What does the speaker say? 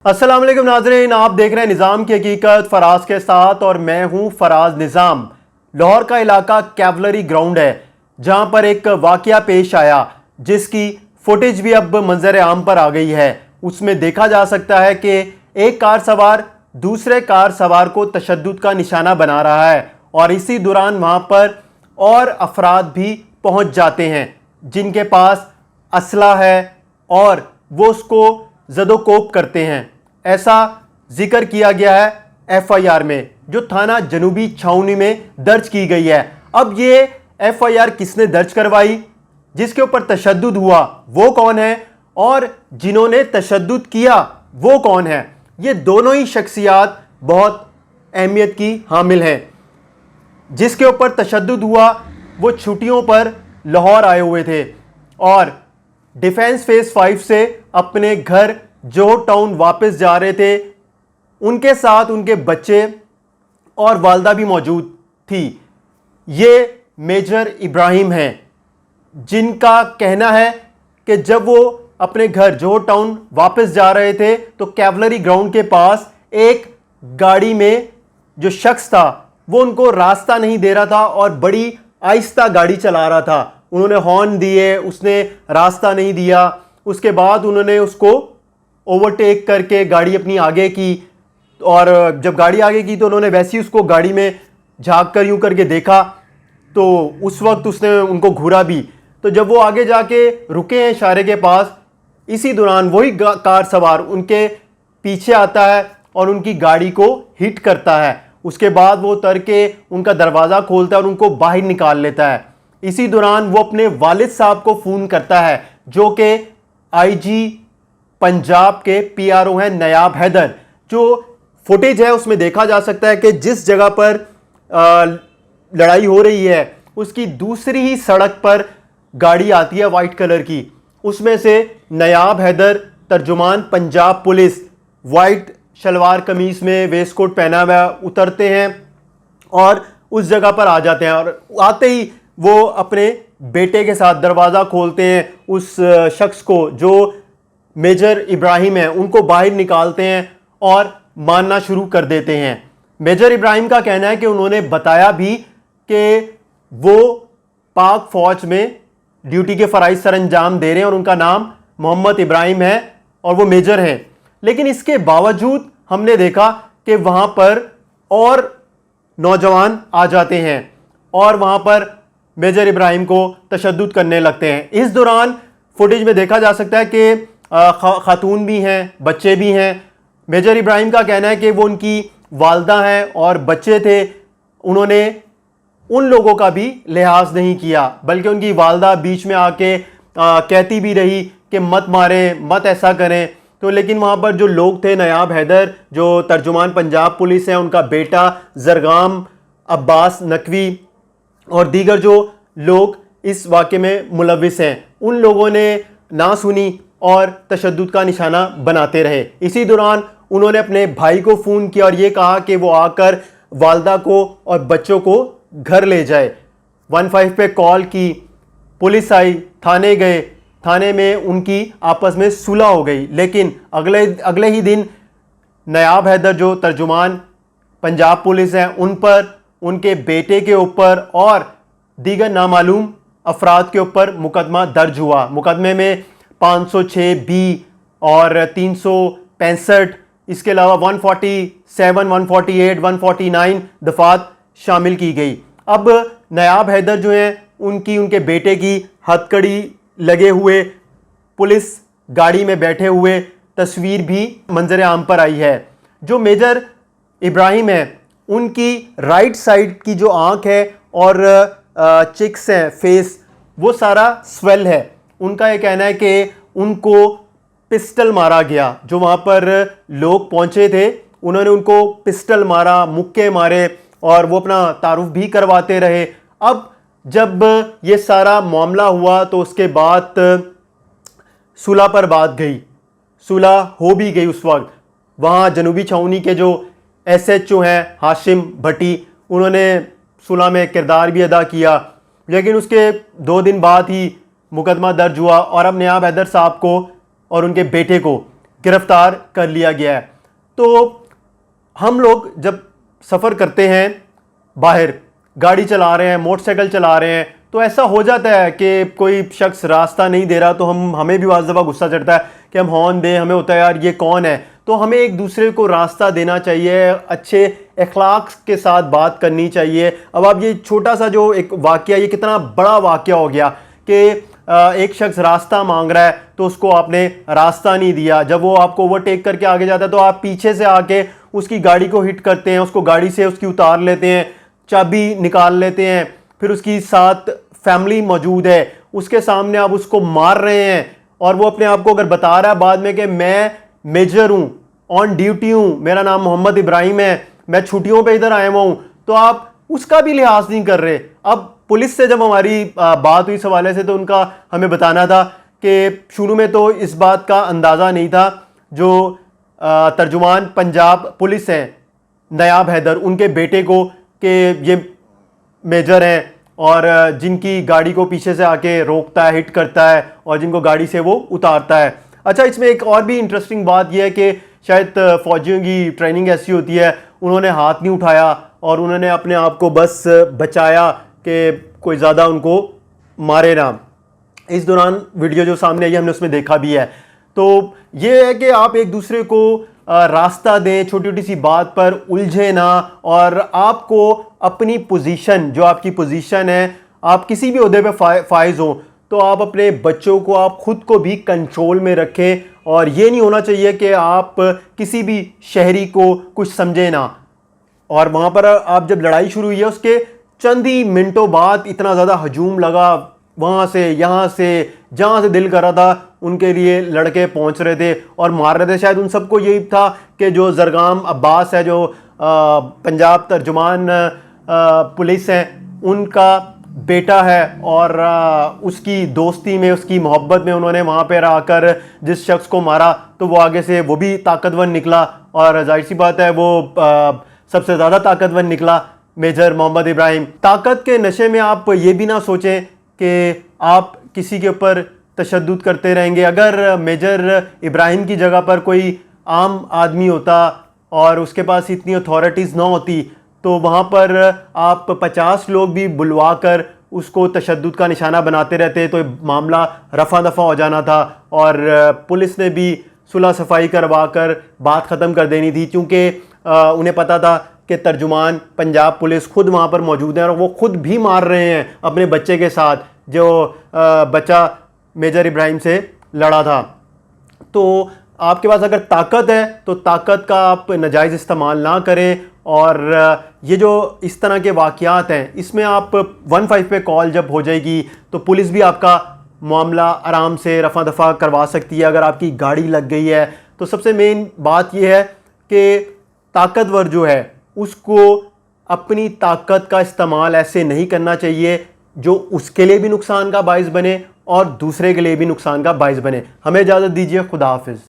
अस्सलाम वालेकुम नाज़रीन, आप देख रहे हैं निज़ाम की हकीकत फराज के साथ और मैं हूं फराज निज़ाम। लाहौर का इलाका कैवलरी ग्राउंड है जहां पर एक वाकया पेश आया जिसकी फुटेज भी अब मंजर आम पर आ गई है। उसमें देखा जा सकता है कि एक कार सवार दूसरे कार सवार को तशद्दुद का निशाना बना रहा है और इसी दौरान वहां पर और अफराद भी पहुंच जाते हैं जिनके पास असला है और वो उसको ज़दोकोप करते हैं। ऐसा जिक्र किया गया है एफआईआर में जो थाना जनूबी छावनी में दर्ज की गई है। अब ये एफआईआर किसने दर्ज करवाई, जिसके ऊपर तशद्दुद हुआ वो कौन है और जिन्होंने तशद्दुद किया वो कौन है, ये दोनों ही शख्सियात बहुत अहमियत की हामिल हैं। जिसके ऊपर तशद्दुद हुआ वो छुट्टियों पर लाहौर आए हुए थे और डिफेंस फेज 5 से अपने घर जोहर टाउन वापस जा रहे थे। उनके साथ उनके बच्चे और वालदा भी मौजूद थी। ये मेजर इब्राहिम हैं जिनका कहना है कि जब वो अपने घर जोहर टाउन वापस जा रहे थे तो कैवलरी ग्राउंड के पास एक गाड़ी में जो शख्स था वो उनको रास्ता नहीं दे रहा था और बड़ी आहिस्ता गाड़ी चला रहा था। उन्होंने हॉर्न दिए, उसने रास्ता नहीं दिया। उसके बाद उन्होंने उसको ओवरटेक करके गाड़ी अपनी आगे की और जब गाड़ी आगे की तो उन्होंने वैसे ही उसको गाड़ी में झांक कर यूं करके देखा तो उस वक्त उसने उनको घूरा भी। तो जब वो आगे जाके रुके हैं इशारे के पास, इसी दौरान वही कार सवार उनके पीछे आता है और उनकी गाड़ी को हिट करता है। उसके बाद वो उतर के उनका दरवाज़ा खोलता है और उनको बाहर निकाल लेता है। इसी दौरान वो अपने वालिद साहब को फ़ोन करता है जो कि आईजी पंजाब के पीआरओ हैं नयाब हैदर। जो फुटेज है उसमें देखा जा सकता है कि जिस जगह पर लड़ाई हो रही है उसकी दूसरी ही सड़क पर गाड़ी आती है वाइट कलर की। उसमें से नयाब हैदर तर्जुमान पंजाब पुलिस वाइट शलवार कमीज में वेस्ट कोट पहना हुआ उतरते हैं और उस जगह पर आ जाते हैं और आते ही वो अपने बेटे के साथ दरवाज़ा खोलते हैं। उस शख्स को जो मेजर इब्राहिम है उनको बाहर निकालते हैं और मारना शुरू कर देते हैं। मेजर इब्राहिम का कहना है कि उन्होंने बताया भी कि वो पाक फौज में ड्यूटी के फ़राइज़ सर अंजाम दे रहे हैं और उनका नाम मोहम्मद इब्राहिम है और वो मेजर हैं। लेकिन इसके बावजूद हमने देखा कि वहाँ पर और नौजवान आ जाते हैं और वहाँ पर मेजर इब्राहिम को तशद्दुद करने लगते हैं। इस दौरान फुटेज में देखा जा सकता है कि खातून भी हैं, बच्चे भी हैं। मेजर इब्राहिम का कहना है कि वो उनकी वालदा हैं और बच्चे थे, उन्होंने उन लोगों का भी लिहाज नहीं किया बल्कि उनकी वालदा बीच में आके कहती भी रही कि मत मारें, मत ऐसा करें। तो लेकिन वहाँ पर जो लोग थे, नयाब हैदर जो तर्जुमान पंजाब पुलिस है, उनका बेटा जरगाम अब्बास नकवी और दीगर जो लोग इस वाक़े में मुलविस हैं, उन लोगों ने ना सुनी और तशद्दुद का निशाना बनाते रहे। इसी दौरान उन्होंने अपने भाई को फ़ोन किया और ये कहा कि वो आकर वालदा को और बच्चों को घर ले जाए। 15 पे कॉल की, पुलिस आई, थाने गए, थाने में उनकी आपस में सुलह हो गई। लेकिन अगले ही दिन नयाब हैदर जो तर्जुमान पंजाब पुलिस हैं उन पर, उनके बेटे के ऊपर और दीगर नामालूम अफराद के ऊपर मुकदमा दर्ज हुआ। मुकदमे में 506 बी और 365, इसके अलावा 147, 148, 149 दफात शामिल की गई। अब नयाब हैदर जो हैं उनके बेटे की हथकड़ी लगे हुए पुलिस गाड़ी में बैठे हुए तस्वीर भी मंजर आम पर आई है। जो मेजर इब्राहिम है उनकी राइट साइड की जो आंख है और चिक्स हैं, फेस, वो सारा स्वेल है। उनका ये कहना है कि उनको पिस्टल मारा गया। जो वहाँ पर लोग पहुँचे थे उन्होंने उनको पिस्टल मारा, मुक्के मारे और वो अपना तारुफ भी करवाते रहे। अब जब ये सारा मामला हुआ तो उसके बाद सुलह पर बात गई, सुलह हो भी गई। उस वक्त वहाँ जनूबी छावनी के जो एसएचओ हैं हाशिम भट्टी, उन्होंने सुलह में किरदार भी अदा किया। लेकिन उसके 2 दिन बाद ही मुकदमा दर्ज हुआ और अब नयाब हैदर साहब को और उनके बेटे को गिरफ्तार कर लिया गया है। तो हम लोग जब सफ़र करते हैं, बाहर गाड़ी चला रहे हैं, मोटरसाइकिल चला रहे हैं, तो ऐसा हो जाता है कि कोई शख्स रास्ता नहीं दे रहा तो हमें भी वाज़ दफ़ा गुस्सा चढ़ता है कि हम हॉर्न दें, हमें होता है यार ये कौन है। तो हमें एक दूसरे को रास्ता देना चाहिए, अच्छे अखलाक के साथ बात करनी चाहिए। अब आप ये छोटा सा जो एक वाक़या, ये कितना बड़ा वाक़या हो गया कि एक शख्स रास्ता मांग रहा है तो उसको आपने रास्ता नहीं दिया। जब वो आपको ओवरटेक करके आगे जाता है तो आप पीछे से आके उसकी गाड़ी को हिट करते हैं, उसको गाड़ी से उसकी उतार लेते हैं, चाबी निकाल लेते हैं, फिर उसकी साथ फैमिली मौजूद है, उसके सामने आप उसको मार रहे हैं और वो अपने आप को अगर बता रहा है बाद में कि मैं मेजर हूं, ऑन ड्यूटी हूं, मेरा नाम मोहम्मद इब्राहिम है, मैं छुट्टियों पे इधर आया हुआ हूं, तो आप उसका भी लिहाज नहीं कर रहे। अब पुलिस से जब हमारी बात हुई इस हवाले से तो उनका हमें बताना था कि शुरू में तो इस बात का अंदाज़ा नहीं था। जो तर्जुमान पंजाब पुलिस हैं नायाब हैदर, उनके बेटे को कि ये मेजर हैं और जिनकी गाड़ी को पीछे से आके रोकता है, हिट करता है और जिनको गाड़ी से वो उतारता है। अच्छा, इसमें एक और भी इंटरेस्टिंग बात यह है कि शायद फ़ौजियों की ट्रेनिंग ऐसी होती है, उन्होंने हाथ नहीं उठाया और उन्होंने अपने आप को बस बचाया कि कोई ज़्यादा उनको मारे ना। इस दौरान वीडियो जो सामने आई हमने उसमें देखा भी है। तो ये है कि आप एक दूसरे को रास्ता दें, छोटी छोटी सी बात पर उलझे ना, और आपको अपनी पोजीशन, जो आपकी पोजीशन है, आप किसी भी ओहदे पे फाइज हो तो आप अपने बच्चों को, आप खुद को भी कंट्रोल में रखें। और ये नहीं होना चाहिए कि आप किसी भी शहरी को कुछ समझे ना। और वहाँ पर आप जब लड़ाई शुरू हुई है उसके चंद ही मिनटों बाद इतना ज़्यादा हजूम लगा, वहाँ से यहाँ से, जहाँ से दिल कर रहा था उनके लिए लड़के पहुँच रहे थे और मार रहे थे। शायद उन सबको यही था कि जो जरगाम अब्बास है, जो पंजाब तर्जुमान पुलिस है, उनका बेटा है और उसकी दोस्ती में, उसकी मोहब्बत में उन्होंने वहाँ पर आकर जिस शख्स को मारा तो वो आगे से वो भी ताकतवर निकला और जाहिर सी बात है वो सबसे ज़्यादा ताकतवर निकला, मेजर मोहम्मद इब्राहिम। ताकत के नशे में आप ये भी ना सोचें कि आप किसी के ऊपर तशद्दुद करते रहेंगे। अगर मेजर इब्राहिम की जगह पर कोई आम आदमी होता और उसके पास इतनी अथॉरिटीज़ ना होती तो वहाँ पर आप 50 लोग भी बुलवा कर उसको तशद्दुद का निशाना बनाते रहते तो मामला रफा दफा हो जाना था और पुलिस ने भी सुलह सफाई करवा कर बात ख़त्म कर देनी थी, क्योंकि उन्हें पता था कि तर्जुमान पंजाब पुलिस खुद वहाँ पर मौजूद हैं और वो खुद भी मार रहे हैं अपने बच्चे के साथ, जो बच्चा मेजर इब्राहिम से लड़ा था। तो आपके पास अगर ताकत है तो ताकत का आप नाजायज़ इस्तेमाल ना करें। और ये जो इस तरह के वाक़यात हैं इसमें आप 15 पे कॉल जब हो जाएगी तो पुलिस भी आपका मामला आराम से रफ़ा दफ़ा करवा सकती है। अगर आपकी गाड़ी लग गई है तो सबसे मेन बात यह है कि ताकतवर जो है उसको अपनी ताकत का इस्तेमाल ऐसे नहीं करना चाहिए जो उसके लिए भी नुकसान का बाइस बने और दूसरे के लिए भी नुकसान का बाइस बने। हमें इजाज़त दीजिए, खुदा हाफिज़।